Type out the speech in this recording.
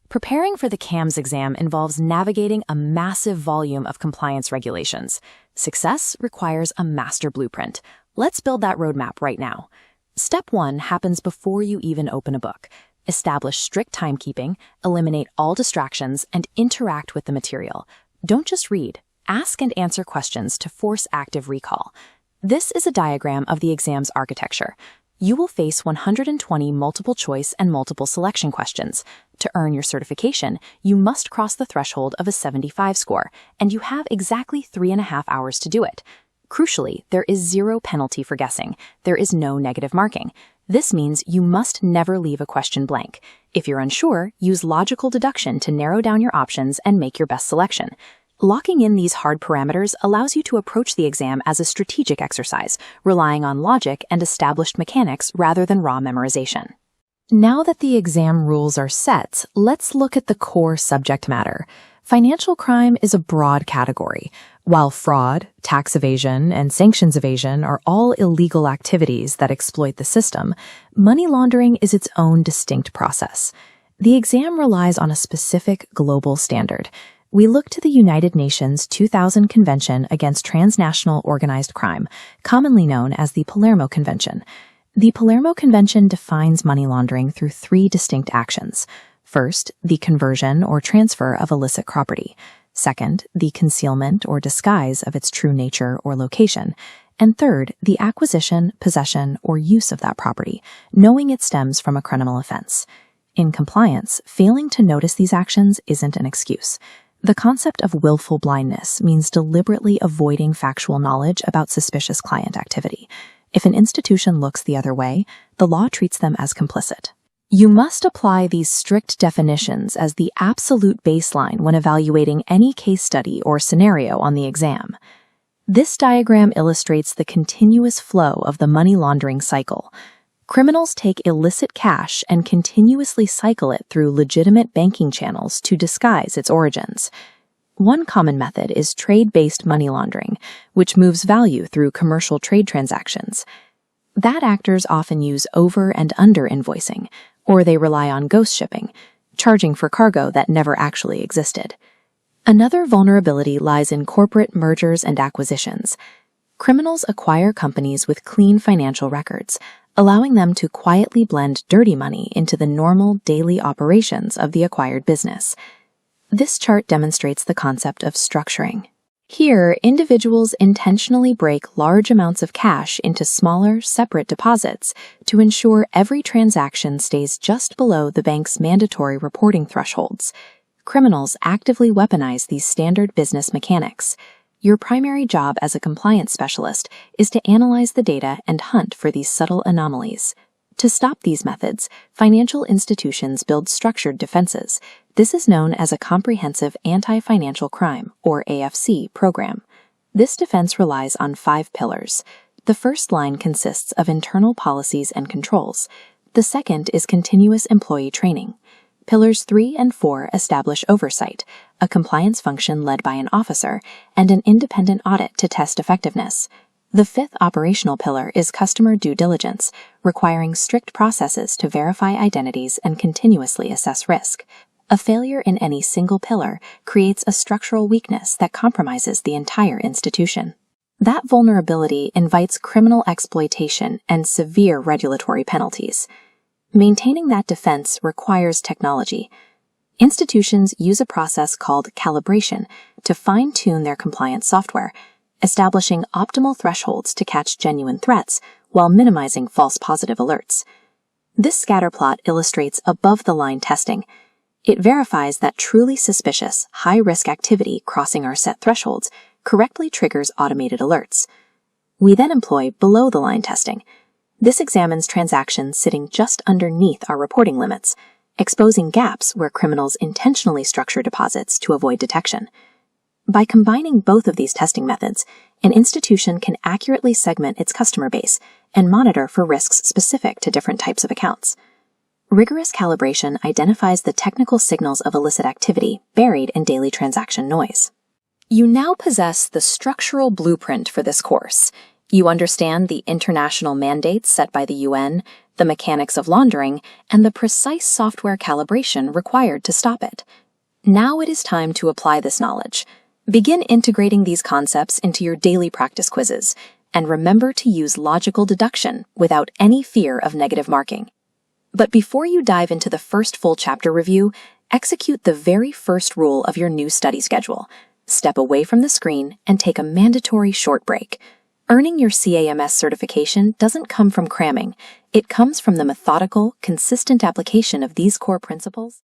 Preparing for the ACAMS exam involves navigating a massive volume of compliance regulations. Success requires a master blueprint. Let's build that roadmap right now. Step 1 happens before you even open a book. Establish strict timekeeping, eliminate all distractions, and interact with the material. Don't just read. Ask and answer questions to force active recall. This is a diagram of the exam's architecture. You will face 120 multiple choice and multiple selection questions. To earn your certification, you must cross the threshold of a 75 score, and you have exactly 3.5 hours to do it. Crucially, there is zero penalty for guessing. There is no negative marking. This means you must never leave a question blank. If you're unsure, use logical deduction to narrow down your options and make your best selection. Locking in these hard parameters allows you to approach the exam as a strategic exercise, relying on logic and established mechanics rather than raw memorization. Now that the exam rules are set, let's look at the core subject matter. Financial crime is a broad category. While fraud, tax evasion, and sanctions evasion are all illegal activities that exploit the system, money laundering is its own distinct process. The exam relies on a specific global standard. We look to the United Nations 2000 Convention Against Transnational Organized Crime, commonly known as the Palermo Convention. The Palermo Convention defines money laundering through 3 distinct actions. First, the conversion or transfer of illicit property. Second, the concealment or disguise of its true nature or location. And third, the acquisition, possession, or use of that property, knowing it stems from a criminal offense. In compliance, failing to notice these actions isn't an excuse. The concept of willful blindness means deliberately avoiding factual knowledge about suspicious client activity. If an institution looks the other way, the law treats them as complicit. You must apply these strict definitions as the absolute baseline when evaluating any case study or scenario on the exam. This diagram illustrates the continuous flow of the money laundering cycle. Criminals take illicit cash and continuously cycle it through legitimate banking channels to disguise its origins. One common method is trade-based money laundering, which moves value through commercial trade transactions. Bad actors often use over and under invoicing, or they rely on ghost shipping, charging for cargo that never actually existed. Another vulnerability lies in corporate mergers and acquisitions. Criminals acquire companies with clean financial records, allowing them to quietly blend dirty money into the normal daily operations of the acquired business. This chart demonstrates the concept of structuring. Here, individuals intentionally break large amounts of cash into smaller, separate deposits to ensure every transaction stays just below the bank's mandatory reporting thresholds. Criminals actively weaponize these standard business mechanics. Your primary job as a compliance specialist is to analyze the data and hunt for these subtle anomalies. To stop these methods, financial institutions build structured defenses. This is known as a Comprehensive Anti-Financial Crime, or AFC, program. This defense relies on 5 pillars. The first line consists of internal policies and controls. The second is continuous employee training. Pillars 3 and 4 establish oversight, a compliance function led by an officer, and an independent audit to test effectiveness. The 5th operational pillar is customer due diligence, requiring strict processes to verify identities and continuously assess risk. A failure in any single pillar creates a structural weakness that compromises the entire institution. That vulnerability invites criminal exploitation and severe regulatory penalties. Maintaining that defense requires technology. Institutions use a process called calibration to fine-tune their compliance software, establishing optimal thresholds to catch genuine threats while minimizing false positive alerts. This scatterplot illustrates above-the-line testing. It verifies that truly suspicious, high-risk activity crossing our set thresholds correctly triggers automated alerts. We then employ below-the-line testing. This examines transactions sitting just underneath our reporting limits, exposing gaps where criminals intentionally structure deposits to avoid detection. By combining both of these testing methods, an institution can accurately segment its customer base and monitor for risks specific to different types of accounts. Rigorous calibration identifies the technical signals of illicit activity buried in daily transaction noise. You now possess the structural blueprint for this course. You understand the international mandates set by the UN, the mechanics of laundering, and the precise software calibration required to stop it. Now it is time to apply this knowledge. Begin integrating these concepts into your daily practice quizzes, and remember to use logical deduction without any fear of negative marking. But before you dive into the first full chapter review, execute the very first rule of your new study schedule. Step away from the screen and take a mandatory short break. Earning your CAMS certification doesn't come from cramming. It comes from the methodical, consistent application of these core principles.